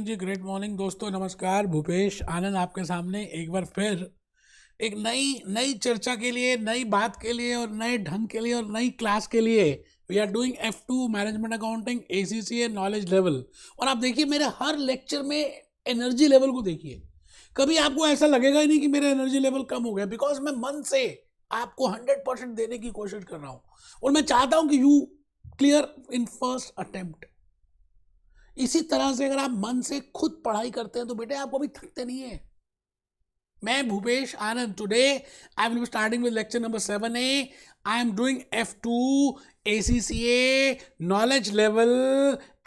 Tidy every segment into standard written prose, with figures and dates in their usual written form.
जी, great morning दोस्तों, नमस्कार। भूपेश आनंद आपके सामने एक बार फिर एक नई नई चर्चा के लिए, नई बात के लिए और नए ढंग के लिए और नई क्लास के लिए we are doing F2 management accounting ACCA knowledge level. और आप देखिए मेरे हर लेक्चर में एनर्जी लेवल को देखिए, कभी आपको ऐसा लगेगा ही नहीं कि मेरा एनर्जी लेवल कम हो गया, बिकॉज मैं मन से आपको 100% देने की कोशिश कर रहा हूँ और मैं चाहता हूँ कि you clear in first attempt. इसी तरह से अगर आप मन से खुद पढ़ाई करते हैं तो बेटे आप कभी थकते नहीं है। मैं Bhupesh Anand, today I will be starting with lecture number 7A। I am doing F2 ACCA knowledge level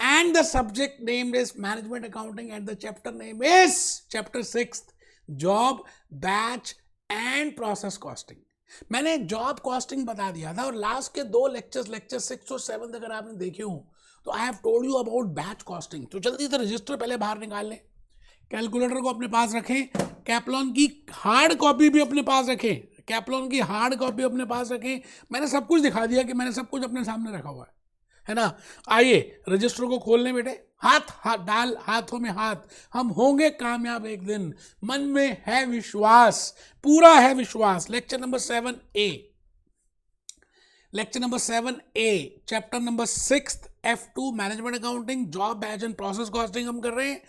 and the subject named is management accounting and the chapter name is chapter 6 job batch and process costing। मैंने job costing बता दिया था और last के दो lecture 6 और 7 अगर आपने देखे हो तो आई have told you about batch costing. तो जल्दी से रजिस्टर पहले बाहर निकाल लें, कैलकुलेटर को अपने पास रखें, कैप्लॉन की हार्ड कॉपी भी अपने पास रखें, कैप्लॉन की हार्ड कॉपी अपने पास रखें। मैंने सब कुछ दिखा दिया कि मैंने सब कुछ अपने सामने रखा हुआ है ना। आइए रजिस्टर को खोल लें बेटे, हाथ डाल, हाथों में हाथ। हम होंगे कामयाब एक दिन, मन में है विश्वास, पूरा है विश्वास। Lecture number 7A, lecture number 7A, chapter number 6 F2 management accounting job batch and process costing हम कर रहे हैं।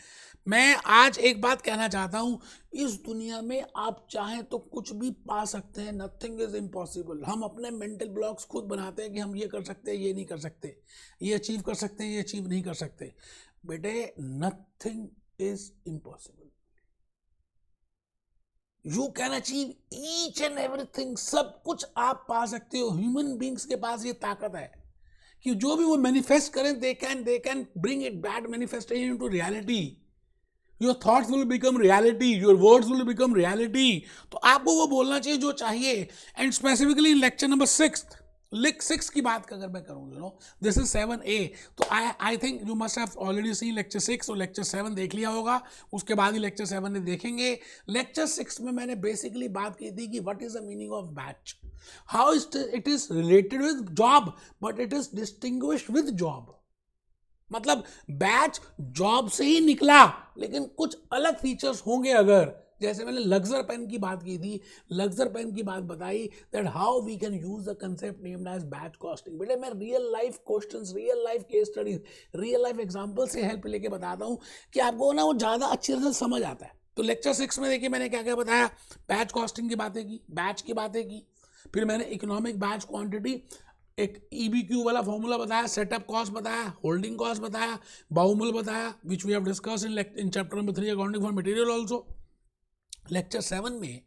मैं आज एक बात कहना चाहता हूं, इस दुनिया में आप चाहें तो कुछ भी पा सकते हैं, नथिंग इज इम्पॉसिबल। हम अपने मेंटल ब्लॉक्स खुद बनाते हैं कि हम ये कर सकते हैं, ये नहीं कर सकते, ये अचीव कर सकते हैं, ये अचीव नहीं कर सकते। बेटे nothing is impossible, you can achieve each and everything. सब कुछ आप पा सकते हो। ह्यूमन बींग्स के पास ये ताकत है कि जो भी वो मैनिफेस्ट करें, they can bring it bad manifestation into reality. Your thoughts will become reality, your words will become reality. तो आपको वो बोलना चाहिए जो चाहिए। And specifically in lecture number 6 की बात अगर मैं करूँ, you know this is 7A, तो I think you must have already scene lecture 6 और लेक्चर 7 देख लिया होगा, उसके बाद ही लेक्चर 7 में देखेंगे। लेक्चर 6 में मैंने बेसिकली बात की थी कि what is the meaning of batch, how it is related with job but it is distinguished with job. मतलब बैच जॉब से ही निकला लेकिन कुछ अलग फीचर्स होंगे। अगर जैसे मैंने लग्जर पेन की बात की थी, लग्जर पेन की बात बताई, that how we can use the concept named as batch costing. बेटे मैं real life questions, real life case studies, real life example से हेल्प लेके बताता हूँ कि आपको ना वो ज़्यादा अच्छी तरह से समझ आता है। तो लेक्चर 6 में देखिए मैंने क्या क्या बताया। बैच कॉस्टिंग की बातें की, बैच की बातें की, फिर मैंने इकोनॉमिक बैच क्वांटिटी, एक EBQ वाला फॉर्मूला बताया, सेटअप कॉस्ट बताया, होल्डिंग कॉस्ट बताया, बाउमूल बताया, which we have discuss in chapter number 3 accounting for material also. Lecture 7 में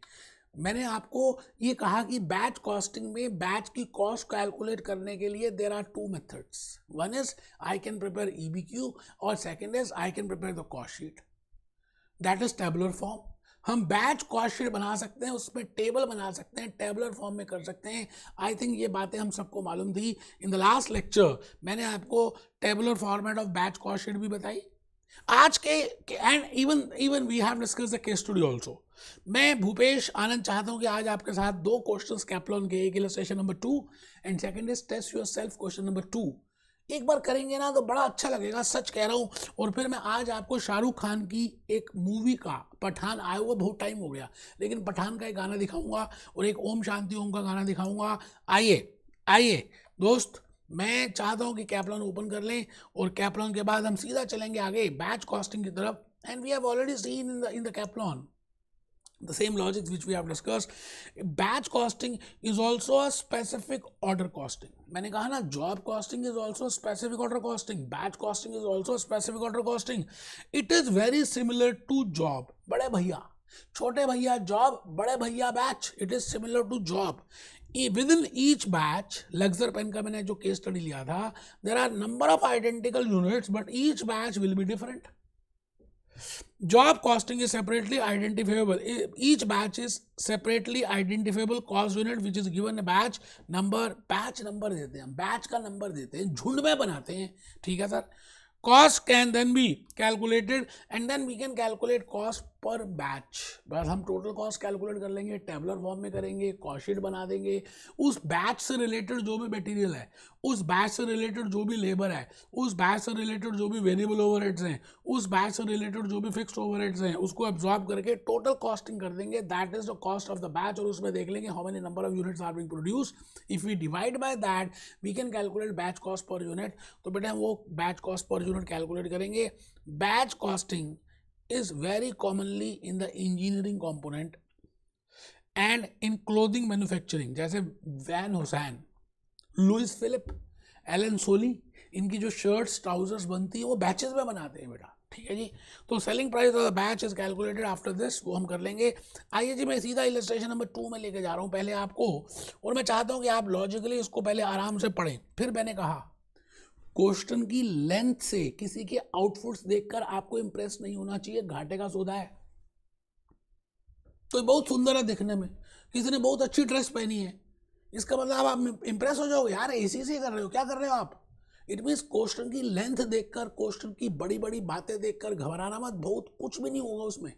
मैंने आपको ये कहा कि बैच कॉस्टिंग में बैच की कॉस्ट कैलकुलेट करने के लिए there are 2 methods. One is I can prepare EBQ और second is I can prepare the cost sheet, that is tabular form. हम बैच कॉस्ट शीट बना सकते हैं, उसमें टेबल बना सकते हैं, टेबुलर फॉर्म में कर सकते हैं। आई थिंक ये बातें हम सबको मालूम थी। इन द लास्ट लेक्चर मैंने आपको tabular format of batch cost sheet भी बताई। आज के and even we have discuss the case study also. मैं भूपेश आनंद चाहता हूं कि आज आपके साथ 2 क्वेश्चंस कैप्लॉन के, एक illustration number 2 and second is test yourself question number 2। एक बार करेंगे ना तो बड़ा अच्छा लगेगा, सच कह रहा हूँ। और फिर मैं आज आपको शाहरुख खान की एक मूवी का, पठान आया हुआ बहुत टाइम हो गया, लेकिन पठान का एक गाना दिखाऊंगा और एक ओम शांति ओम का गाना दिखाऊंगा। आइए दोस्त, मैं चाहता हूँ कि कैप्लॉन ओपन कर लें और कैप्लॉन के बाद हम सीधा चलेंगे आगे बैच कॉस्टिंग की तरफ। And we have already seen in the Kaplan the same logic which we have discussed. Batch costing is also a specific order costing. मैंने कहा ना, job costing is also a specific order costing, batch costing is also a specific order costing. It is very similar to job. बड़े भैया, छोटे भैया job, बड़े भैया batch, it is similar to job. Within each batch, Luxor pen का मैंने जो case study लिया था, there are number of identical units but each batch will be different. Job costing is separately identifiable. Each batch is separately identifiable cost unit which is given a batch number. Batch number देते हैं, batch का number देते हैं, झुंड में बनाते हैं, ठीक है sir. Cost can then be calculated and then we can calculate cost पर बैच, बस हम टोटल कॉस्ट कैलकुलेट कर लेंगे, टेबलर फॉर्म में करेंगे, कॉस्ट शीट बना देंगे, उस बैच से रिलेटेड जो भी मटेरियल है, उस बैच से रिलेटेड जो भी लेबर है, उस बैच से रिलेटेड जो भी वेरिएबल ओवरहेड्स हैं, उस बैच से रिलेटेड जो भी फिक्स्ड ओवरहेड्स हैं, उसको एब्जॉर्ब करके टोटल कॉस्टिंग कर देंगे, that is the cost of the batch, और उसमें देख लेंगे how many number of units are being produce, if we divide by that we can calculate batch cost per unit. तो बेटा हम वो batch cost per unit calculate करेंगे। Batch costing is very commonly in the engineering component and in clothing manufacturing, जैसे Van Heusen, Louis Philippe, Allen Solly, इनकी जो shirts trousers बनती है वो बैचेस में बनाते हैं बेटा, ठीक है जी। तो selling price of the batch is calculated after this, वो हम कर लेंगे। आइए जी मैं सीधा इलस्ट्रेशन नंबर 2 में लेके जा रहा हूँ पहले आपको, और मैं चाहता हूँ कि आप लॉजिकली इसको पहले आराम से पढ़ें। फिर मैंने कहा क्वेश्चन की लेंथ से किसी के आउटपुट्स देखकर आपको इंप्रेस नहीं होना चाहिए, घाटे का सौदा है। तो बहुत सुंदर है दिखने में, किसी ने बहुत अच्छी ड्रेस पहनी है, इसका मतलब आप इंप्रेस हो जाओगे, यार एसी से कर रहे हो, क्या कर रहे हो आप। इट मीन्स क्वेश्चन की लेंथ देखकर, क्वेश्चन की बड़ी बड़ी बातें देखकर घबराना मत, बहुत कुछ भी नहीं होगा उसमें।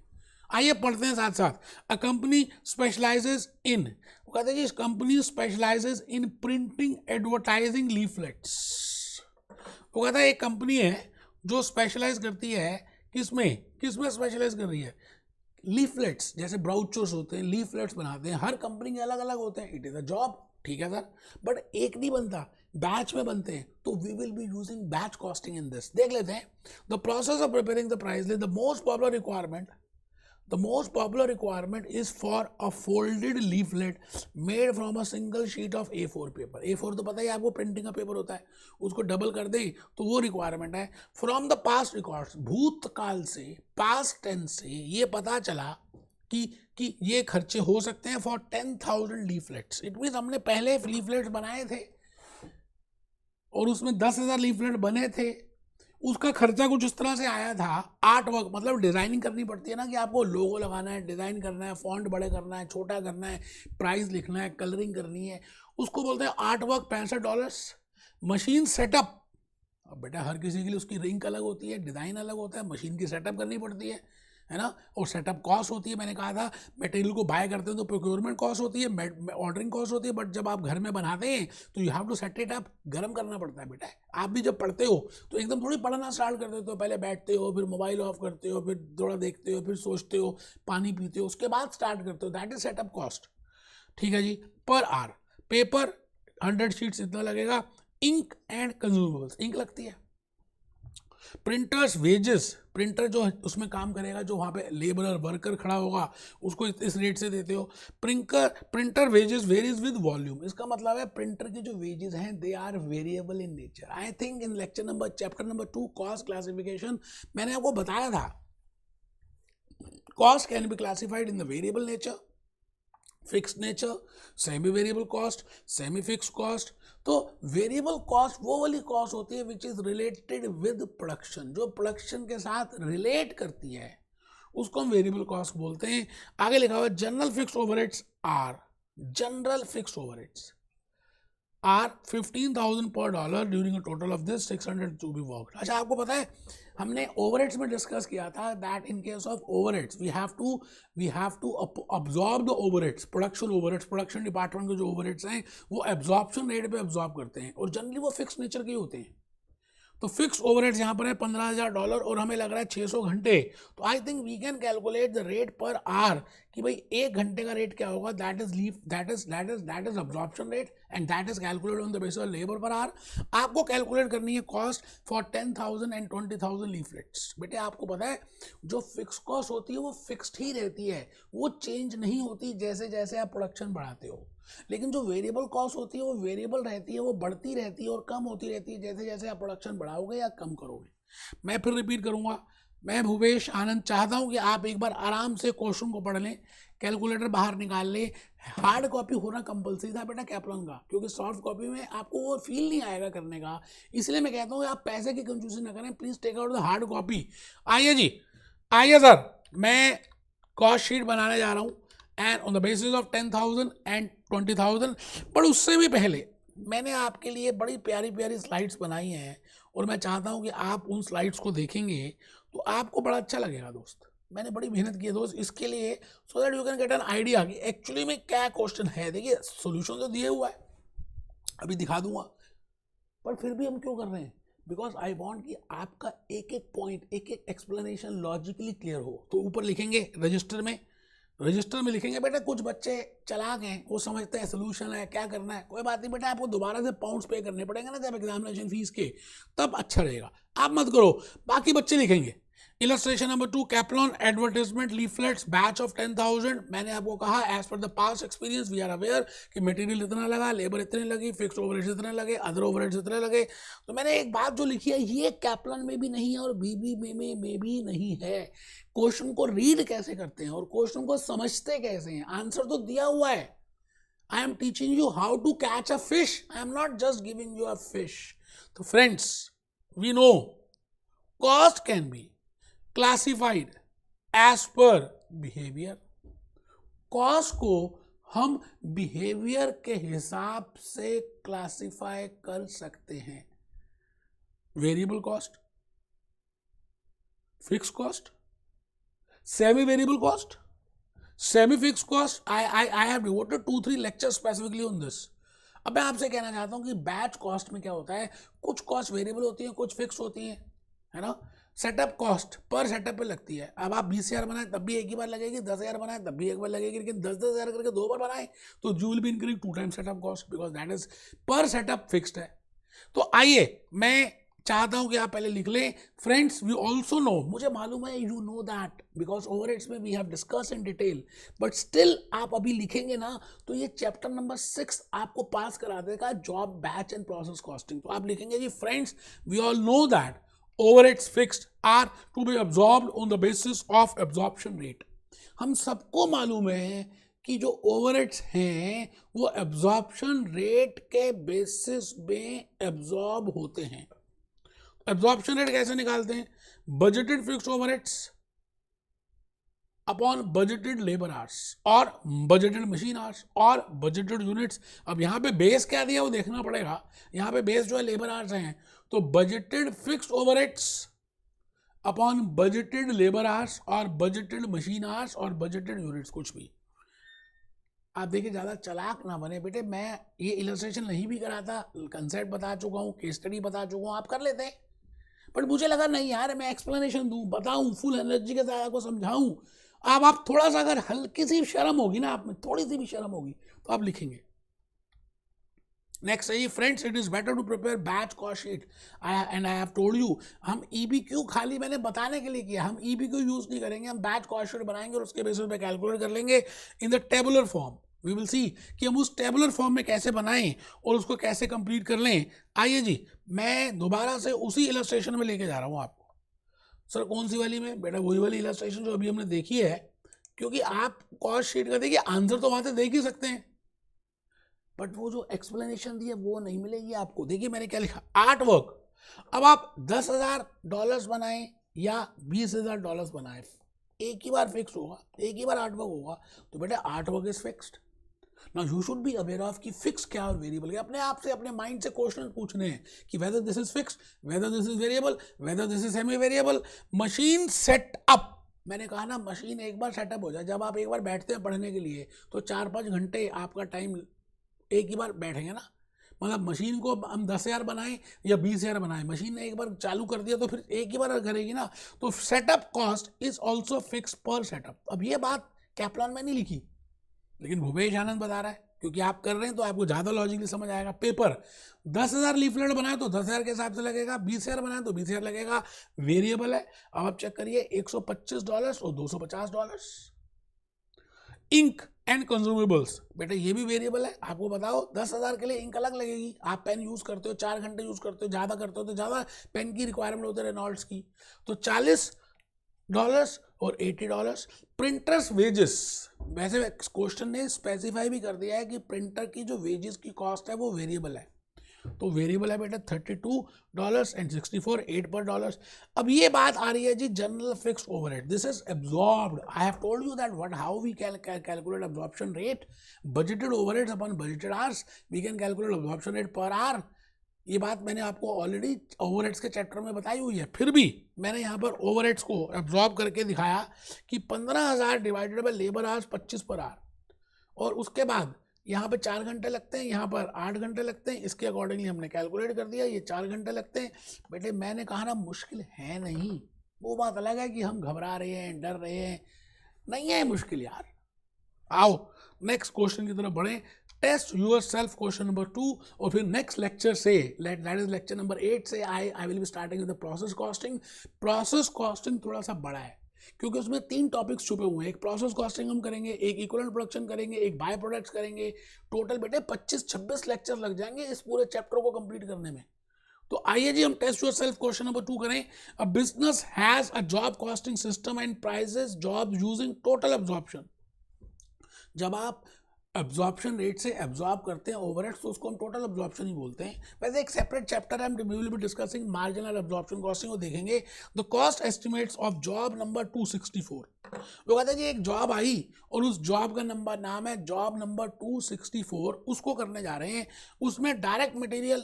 आइए पढ़ते हैं साथ साथ। अ कंपनी स्पेशलाइजेज इन, वो कहते हैं जी company specializes in printing advertising leaflets. वो कहता है एक कंपनी है जो स्पेशलाइज करती है किसमें स्पेशलाइज कर रही है, लीफलेट्स, जैसे ब्राउचर्स होते हैं, लीफलेट्स बनाते हैं, हर कंपनी के अलग अलग होते हैं, इट इज अ जॉब, ठीक है सर, बट एक नहीं बनता, बैच में बनते हैं, तो we will be using batch costing in this. देख लेते हैं the process of preparing the price list. The most popular requirement is for a folded leaflet made from a single sheet of A4 paper। A4 तो पता ही आपको printing का paper होता है, उसको डबल कर दे तो वो रिक्वायरमेंट है। फ्रॉम द पास्ट रिकॉर्ड्स, भूतकाल से, पास्ट टेंस से ये पता चला कि ये खर्चे हो सकते हैं फॉर 10,000 लीफलेट्स। इट मीन्स हमने पहले लीफलेट्स बनाए थे और उसमें 10,000 लीफलेट बने थे, उसका खर्चा कुछ इस तरह से आया था। आर्ट वर्क मतलब डिज़ाइनिंग करनी पड़ती है ना, कि आपको लोगो लगाना है, डिज़ाइन करना है, फॉन्ट बड़े करना है, छोटा करना है, प्राइस लिखना है, कलरिंग करनी है, उसको बोलते हैं आर्ट वर्क, $65। मशीन सेटअप, अब बेटा हर किसी के लिए उसकी रिंग अलग होती है, डिज़ाइन अलग होता है, मशीन की सेटअप करनी पड़ती है ना, और सेटअप कॉस्ट होती है। मैंने कहा था मटेरियल को बाय करते हैं तो प्रोक्योरमेंट कॉस्ट होती है, ऑर्डरिंग कॉस्ट होती है, बट जब आप घर में बनाते हैं तो you have to set it up, गर्म करना पड़ता है बेटा। आप भी जब पढ़ते हो तो एकदम थोड़ी पढ़ना स्टार्ट कर देते हो, पहले बैठते हो, फिर मोबाइल ऑफ करते हो, फिर थोड़ा देखते हो, फिर सोचते हो, पानी पीते हो, उसके बाद स्टार्ट करते हो, दैट इज सेटअप कॉस्ट, ठीक है जी। पर आर पेपर 100 शीट्स इतना लगेगा। इंक एंड कंज्यूमेबल्स, इंक लगती है। प्रिंटर्स वेजेस, प्रिंटर जो उसमें काम करेगा, जो वहाँ पे लेबरर वर्कर खड़ा होगा, उसको इस रेट से देते हो। Printer wages varies with volume, इसका मतलब है प्रिंटर की जो वेजेस हैं they are variable in nature. I think in chapter number 2 cost classification मैंने आपको बताया था, cost can be classified in the variable nature, fixed nature, semi variable cost, semi fix cost. तो वेरिएबल कॉस्ट वो वाली cost होती है which is related with production, जो प्रोडक्शन के साथ रिलेट करती है, उसको हम वेरिएबल कॉस्ट बोलते हैं। आगे लिखा हुआ general fixed overheads are 15,000 per dollar during a total of this 600 to be worked। अच्छा आपको पता है हमने ओवरहेड्स में डिस्कस किया था that in case of overheads we have to absorb the overheads, production department के जो ओवरहेड्स हैं वो एब्जॉर्प्शन रेट पे एब्जॉर्ब करते हैं, और जनरली वो फिक्स नेचर के होते हैं। तो फिक्स ओवरहेड्स यहाँ पर है $15,000 और हमें लग रहा है 600 घंटे, तो I think we can calculate the rate per hour कि भाई 1 घंटे का रेट क्या होगा, that is absorption rate and that is calculated on the basis of labour per hour. आपको कैलकुलेट करनी है कॉस्ट फॉर 10,000 एंड 20,000 लीफलेट्स। बेटे आपको पता है जो फिक्स कॉस्ट होती है वो फिक्स्ड ही रहती है, वो चेंज नहीं होती जैसे जैसे आप प्रोडक्शन बढ़ाते हो, लेकिन जो वेरिएबल कॉस्ट होती है वो वेरिएबल रहती है, वो बढ़ती रहती है और कम होती रहती है जैसे जैसे आप प्रोडक्शन बढ़ाओगे या कम करोगे। मैं फिर रिपीट करूंगा, मैं भूपेश आनंद चाहता हूं कि आप एक बार आराम से क्वेश्चन को पढ़ लें, कैलकुलेटर बाहर निकाल लें। हार्ड कॉपी होना कंपलसरी था बेटा कैप्लॉन का, क्योंकि सॉफ्ट कॉपी में आपको वो फील नहीं आएगा करने का, इसलिए मैं कहता हूँ आप पैसे की कंजूसी ना करें, please take out the hard copy. आइए जी, आइए सर, मैं कॉस्ट शीट बनाने जा रहा हूँ and on the basis of 10,000 and 20,000, पर उससे भी पहले मैंने आपके लिए बड़ी प्यारी प्यारी स्लाइड्स बनाई हैं और मैं चाहता हूं कि आप उन स्लाइड्स को देखेंगे तो आपको बड़ा अच्छा लगेगा दोस्त। मैंने बड़ी मेहनत की है दोस्त इसके लिए, so that you can get an idea कि एक्चुअली में क्या क्वेश्चन है। देखिए सोल्यूशन तो दिए हुआ है, अभी दिखा दूंगा, पर फिर भी हम क्यों कर रहे हैं? बिकॉज आई वॉन्ट कि आपका एक एक पॉइंट, एक एक एक्सप्लेनेशन लॉजिकली क्लियर हो। तो ऊपर लिखेंगे रजिस्टर में, रजिस्टर में लिखेंगे बेटा कुछ बच्चे चालाक हैं, वो समझते हैं सोल्यूशन है क्या करना है, कोई बात नहीं बेटा, आपको दोबारा से पाउंड्स पे करने पड़ेंगे ना जब एग्जामिनेशन फीस के, तब अच्छा रहेगा, आप मत करो। बाकी बच्चे लिखेंगे illustration number 2, Kaplan advertisement leaflets batch of 10,000। मैंने आपको कहा as per the past experience we are aware कि मटेरियल इतना लगा, लेबर इतनी लगी, फिक्स्ड ओवरहेड्स इतने लगे, अदर ओवरहेड्स इतने लगे। तो मैंने एक बात जो लिखी है ये कैप्लॉन में भी नहीं है और बीबी में भी नहीं है। क्वेश्चन को रीड कैसे करते हैं और क्वेश्चन को समझते कैसे हैं, आंसर तो दिया हुआ है। I am teaching you how to catch a fish, I am not just giving you a fish. तो friends we know cost can be classified as per behaviour. Cost को हम बिहेवियर के हिसाब से क्लासिफाई कर सकते हैं। Variable cost, fix cost, semi variable cost, semi fix cost. I have devoted 2-3 lecture specifically on this. अब मैं आपसे कहना चाहता हूं कि बैच कॉस्ट में क्या होता है, कुछ कॉस्ट वेरिएबल होती है, कुछ फिक्स होती है ना। सेटअप कॉस्ट पर सेटअप पे लगती है। अब आप 20,000 बनाए तब भी एक ही बार लगेगी, 10,000 बनाए तब भी एक बार लगेगी, लेकिन 10,000 करके 2 बार बनाए तो you will be incurring 2 times setup cost because that is पर सेटअप फिक्स्ड है। तो आइए मैं चाहता हूं कि आप पहले लिख लें। फ्रेंड्स वी ऑल्सो नो, मुझे मालूम है you know that because overheads में we have discuss in detail, but still आप अभी लिखेंगे ना तो ये चैप्टर नंबर 6 आपको पास करा देगा, job batch and process costing. तो आप लिखेंगे जी friends we all know that overheads fixed are to be absorbed on the basis of absorption rate। हम सबको मालूम है कि जो ओवरहेड्स हैं वो एब्जॉर्प्शन रेट के बेसिस में एब्जॉर्ब होते हैं। एब्जॉर्प्शन रेट कैसे निकालते हैं? Budgeted fixed overheads upon budgeted labour hours और बजटेड मशीन आवर्स और बजटेड यूनिट्स। अब यहाँ पे बेस क्या दिया वो देखना पड़ेगा। यहाँ पे बेस जो है लेबर आवर्स हैं, तो budgeted fixed overheads upon budgeted labour hours और बजटेड मशीन आवर्स और बजटेड यूनिट्स। कुछ भी आप देखिए, ज़्यादा चालाक ना बने बेटे, मैं ये इलस्ट्रेशन नहीं भी कराता, कंसेप्ट बता चुका हूँ, केस स्टडी बता चुका हूँ, आप कर लेते हैं। बट मुझे लगा नहीं यार मैं एक्सप्लेनेशन दूँ, बताऊँ, फुल एनर्जी के साथ आपको समझाऊँ। अब आप थोड़ा सा अगर हल्की सी शर्म होगी ना, आप में थोड़ी सी भी शर्म होगी तो आप लिखेंगे। नेक्स्ट है friends, it is better to prepare batch cost sheet and I have told you. हम EBQ खाली मैंने बताने के लिए किया, हम EBQ यूज नहीं करेंगे, हम बैच कॉस्ट शीट बनाएंगे और उसके बेसिस पे कैलकुलेट कर लेंगे in the tabular form. We will see कि हम उस टेबुलर फॉर्म में कैसे बनाएं और उसको कैसे कंप्लीट कर लें। आइए जी, मैं दोबारा से उसी इलस्ट्रेशन में लेके जा रहा हूँ आपको। सर कौन सी वाली में? बेटा वही वाली इलस्ट्रेशन जो अभी हमने देखी है, क्योंकि आप कॉस्ट शीट का देखिए आंसर तो वहां से देख ही सकते हैं, बट वो जो एक्सप्लेनेशन दी है वो नहीं मिलेगी आपको। देखिए मैंने क्या लिखा, आर्ट वर्क। अब आप $10,000 बनाएं या $20,000 बनाएं, एक ही बार फिक्स होगा, एक ही बार आर्ट वर्क होगा, तो बेटा art work is fixed. Now you should be aware of कि फिक्स क्या और वेरिएबल क्या। अपने आप से अपने माइंड से क्वेश्चन पूछने हैं कि whether this is fixed, whether this is variable, whether this is semi variable. Machine setup, मैंने कहा ना मशीन एक बार सेटअप हो जाए, जब आप एक बार बैठते हैं पढ़ने के लिए तो 4-5 घंटे आपका टाइम एक ही बार बैठेंगे ना। मतलब मशीन को हम 10,000 बनाएं या 20,000 बनाएं, मशीन ने एक बार चालू कर दिया तो फिर एक ही बार करेगी ना। तो setup cost is also fix पर सेटअप। अब ये बात कैप्लॉन में नहीं लिखी, लेकिन भूपेश आनंद बता रहा है, क्योंकि आप कर रहे हैं तो आपको ज़्यादा लॉजिकली समझ आएगा। पेपर 10,000 लीफलेट बनाए तो 10,000 के हिसाब से लगेगा, 20,000 बनाए तो 20,000 लगेगा, वेरिएबल है। अब आप चेक करिए $125 और $250। इंक एंड कंज्यूमेबल्स, बेटा ये भी वेरिएबल है। आपको बताओ 10,000 के लिए इंक अलग लगेगी, आप पेन यूज करते हो 4 घंटे यूज करते हो, ज़्यादा करते हो तो ज़्यादा पेन की रिक्वायरमेंट होती है रेनॉल्ड्स की, तो $40 और $80। प्रिंटर्स वेजेस, वैसे क्वेश्चन ने स्पेसिफाई भी कर दिया है कि प्रिंटर की जो वेजेस की कॉस्ट है वो वेरिएबल है, तो वेरिएबल है बेटा $32 एंड 64 $8 पर। अब ये बात आ रही है जी general fixed overhead, this is absorbed. I have told you that what how we can calculate absorption rate, budgeted overheads upon budgeted hours, we can calculate absorption rate per hour. ये बात मैंने आपको ऑलरेडी ओवरहेड्स के chapter में बताई हुई है, फिर भी मैंने यहाँ पर ओवरहेड्स को एब्जॉर्ब करके दिखाया कि 15,000 divided by labour hours 25 per hour, और उसके बाद यहाँ पे 4 घंटे लगते हैं, यहाँ पर 8 घंटे लगते हैं, इसके अकॉर्डिंगली हमने कैलकुलेट कर दिया, ये 4 घंटे लगते हैं। बेटे मैंने कहा ना मुश्किल है नहीं, वो बात अलग है कि हम घबरा रहे हैं, डर रहे हैं, नहीं है मुश्किल यार। आओ नेक्स्ट क्वेश्चन की तरफ बढ़े। Test yourself question number 2, और फिर नेक्स्ट लेक्चर से दैट इज लेक्चर नंबर 8 से I will be starting with the process costing. Process costing थोड़ा सा बड़ा है क्योंकि उसमें 3 टॉपिक्स छुपे हुए हैं। एक प्रोसेस कॉस्टिंग हम करेंगे, एक इक्विवेलेंट प्रोडक्शन करेंगे, एक बाय प्रोडक्ट्स करेंगे। टोटल बेटे 25-26 लेक्चर लग जाएंगे इस पूरे चैप्टर को कंप्लीट करने में। तो आइए जी हम test yourself question number 2 करें। A business has a job costing system and prices job using total absorption. जब आप एब्जॉर्प्शन रेट से एब्जॉर्ब करते हैं ओवरहेड्स तो उसको हम टोटल एब्जॉर्प्शन ही बोलते हैं। वैसे एक सेपरेट चैप्टर है, हम will be discussing marginal absorption costing, वो देखेंगे। The cost estimates of job number 264। वो कहते हैं कि एक जॉब आई और उस जॉब का नंबर नाम है जॉब नंबर 264, उसको करने जा रहे हैं। उसमें डायरेक्ट मटेरियल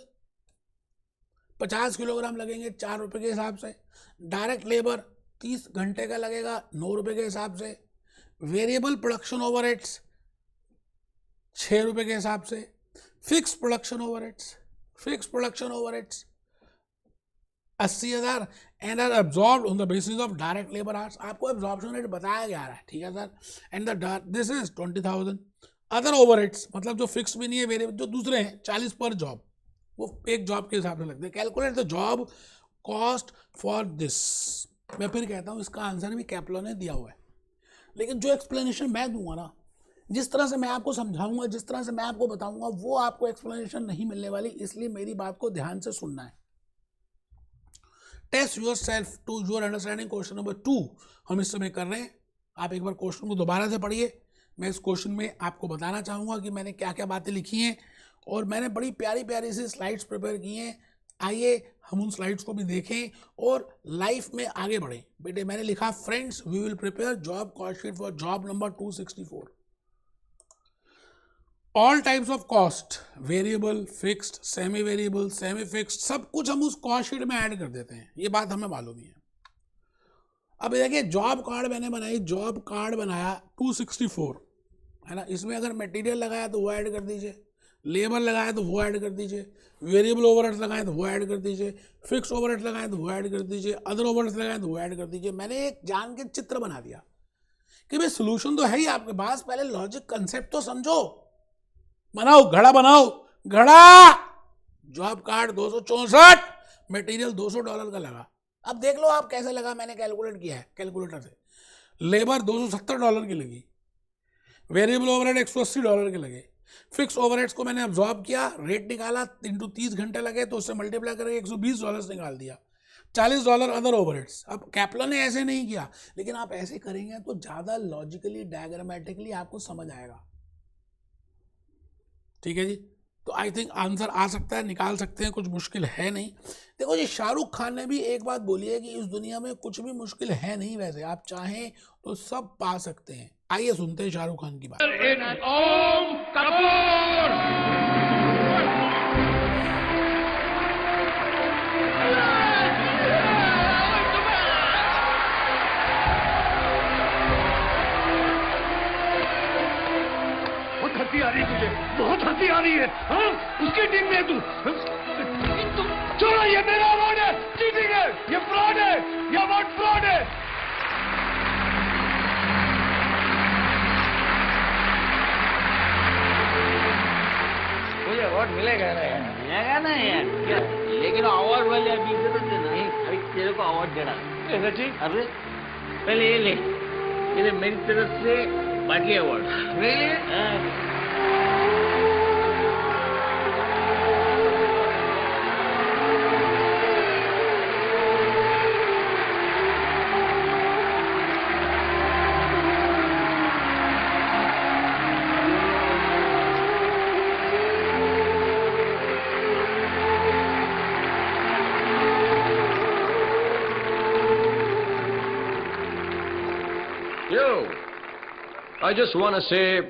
50 किलोग्राम लगेंगे 4 रुपये के हिसाब से, डायरेक्ट लेबर 30 घंटे का लगेगा 9 रुपये के हिसाब से, वेरिएबल प्रोडक्शन ओवरहेड्स 6 रुपये के हिसाब से, fix production overheads 80,000 and are absorbed on the basis of direct labour hours. आपको एब्जॉर्प्शन रेट बताया जा रहा है, ठीक है sir. And the this is 20,000। Other overheads मतलब जो फिक्स भी नहीं है, वेरिएबल जो दूसरे हैं 40 पर जॉब, वो एक जॉब के हिसाब से लगते हैं। Calculate the job cost for this. मैं फिर कहता हूँ इसका आंसर भी कैप्लॉन ने दिया हुआ है, लेकिन जो एक्सप्लेनेशन मैं दूंगा ना, जिस तरह से मैं आपको समझाऊंगा, जिस तरह से मैं आपको बताऊंगा, वो आपको एक्सप्लेनेशन नहीं मिलने वाली, इसलिए मेरी बात को ध्यान से सुनना है। Test yourself to your understanding question number 2 हम इस समय कर रहे हैं। आप एक बार क्वेश्चन को दोबारा से पढ़िए। मैं इस क्वेश्चन में आपको बताना चाहूँगा कि मैंने क्या क्या बातें लिखी हैं, और मैंने बड़ी प्यारी प्यारी सी स्लाइड्स प्रिपेयर की हैं। आइए हम उन स्लाइड्स को भी देखें और लाइफ में आगे बढ़ें। बेटे मैंने लिखा, friends we will prepare job cost sheet for job number 264। All types of cost, variable, fixed, semi variable, semi fixed, सब कुछ हम उस कॉस्ट शीट में ऐड कर देते हैं, ये बात हमें मालूम ही है। अब देखिए जॉब कार्ड मैंने बनाई, जॉब कार्ड बनाया 264 है ना। इसमें अगर मटेरियल लगाया तो वो ऐड कर दीजिए, लेबर लगाया तो वो ऐड कर दीजिए, वेरिएबल ओवरहेड्स लगाए तो वो ऐड कर दीजिए, फिक्स ओवरहेड्स लगाए तो वो ऐड कर दीजिए, अदर ओवरहेड्स लगाए तो वो ऐड कर दीजिए। मैंने एक जान के चित्र बना दिया कि भाई सोल्यूशन तो है ही आपके पास, पहले लॉजिक कंसेप्ट तो समझो। बनाओ घड़ा, बनाओ घड़ा। जॉब कार्ड 264, मटेरियल $200 का लगा। अब देख लो आप कैसे लगा, मैंने कैलकुलेट किया है कैलकुलेटर से। लेबर $270 की लगी, वेरिएबल ओवरहेड $180 के लगे, फिक्स ओवरहेड्स को मैंने अब्जॉर्ब किया, रेट निकाला, इंटू 30 घंटे लगे तो उससे मल्टीप्लाई करके $120 निकाल दिया, $40 अदर ओवरहेड्स। अब कैप्लॉन ने ऐसे नहीं किया, लेकिन आप ऐसे करेंगे तो ज़्यादा लॉजिकली डायग्रामेटिकली आपको समझ आएगा, ठीक है जी। तो आई थिंक आंसर आ सकता है, निकाल सकते हैं, कुछ मुश्किल है नहीं। देखो जी शाहरुख खान ने भी एक बात बोली है कि इस दुनिया में कुछ भी मुश्किल है नहीं, वैसे आप चाहें तो सब पा सकते हैं। आइए सुनते हैं शाहरुख खान की बात। ओम कपूर। बहुत हंसी आ रही है तुझे, बहुत हंसी आ रही है। हाँ उसकी टीम में तू छोड़ो, ये मेरा अवार्ड है, चीटिंग है, ये फ्रॉड है, ये अवार्ड फ्रॉड है। अवार्ड मिलेगा ना यार, मिलेगा ना यार क्या, लेकिन अवार्ड वाले अभी इधर तो देना है, अभी तेरे को अवार्ड देना ऐसा ठीक। अरे पहले ये ले, ये मेरी तरफ से बाटली award. Really? I just want to say,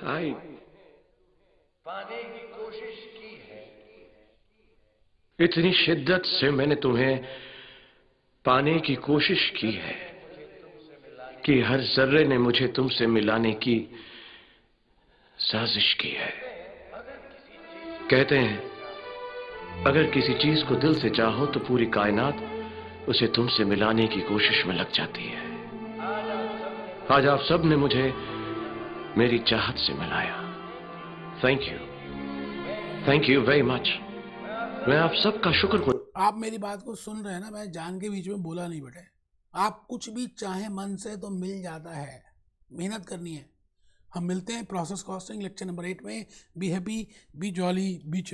I पाने की कोशिश की इतनी शिद्दत से मैंने तुम्हें पाने की कोशिश की है कि हर जर्रे ने मुझे तुमसे मिलाने की साजिश की है। कहते हैं अगर किसी चीज को दिल से चाहो तो पूरी कायनात उसे तुमसे मिलाने की कोशिश में लग जाती है। आज आप सब ने मुझे मेरी चाहत से मिलाया। Thank you very much. मैं आप सबका शुक्र। आप मेरी बात को सुन रहे हैं ना, मैं जान के बीच में बोला नहीं बेटे। आप कुछ भी चाहे मन से तो मिल जाता है, मेहनत करनी है। हम मिलते हैं प्रोसेस कॉस्टिंग लेक्चर नंबर 8 में। Be happy, be jolly, B